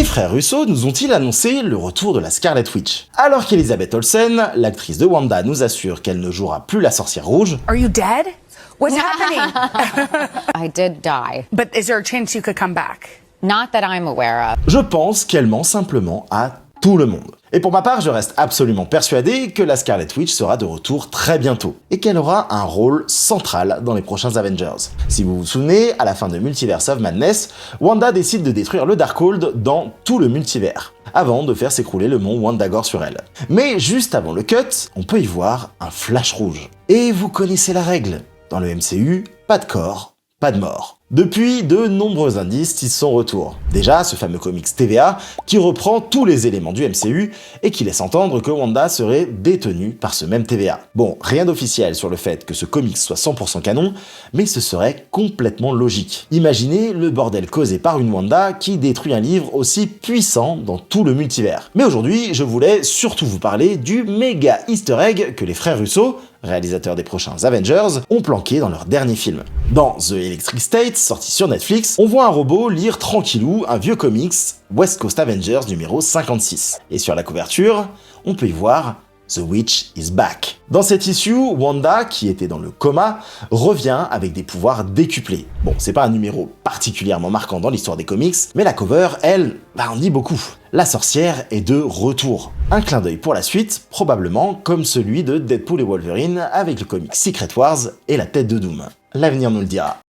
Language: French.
frères Russo nous ont-ils annoncé le retour de la Scarlet Witch? Alors qu'Elizabeth Olsen, l'actrice de Wanda, nous assure qu'elle ne jouera plus la sorcière rouge, Are you dead? What's happening? I did die. But is there a chance you could come back? Not that I'm aware of. je pense qu'elle ment simplement à tout le monde. Et pour ma part, je reste absolument persuadé que la Scarlet Witch sera de retour très bientôt, et qu'elle aura un rôle central dans les prochains Avengers. Si vous vous souvenez, à la fin de Multiverse of Madness, Wanda décide de détruire le Darkhold dans tout le multivers, avant de faire s'écrouler le mont Wandagore sur elle. Mais juste avant le cut, on peut y voir un flash rouge. Et vous connaissez la règle, dans le MCU, pas de corps, pas de mort. Depuis, de nombreux indices disent son retour. Déjà, ce fameux comics TVA qui reprend tous les éléments du MCU et qui laisse entendre que Wanda serait détenue par ce même TVA. Bon, rien d'officiel sur le fait que ce comics soit 100% canon, mais ce serait complètement logique. Imaginez le bordel causé par une Wanda qui détruit un livre aussi puissant dans tout le multivers. Mais aujourd'hui, je voulais surtout vous parler du méga easter egg que les frères Russo, réalisateurs des prochains Avengers, ont planqué dans leur dernier film. Dans The Electric State, sorti sur Netflix, on voit un robot lire tranquillou un vieux comics, West Coast Avengers numéro 56. Et sur la couverture, on peut y voir The Witch is back. Dans cette issue, Wanda, qui était dans le coma, revient avec des pouvoirs décuplés. Bon, c'est pas un numéro particulièrement marquant dans l'histoire des comics, mais la cover, elle, en dit beaucoup. La sorcière est de retour. Un clin d'œil pour la suite, probablement comme celui de Deadpool et Wolverine avec le comic Secret Wars et la tête de Doom. L'avenir nous le dira.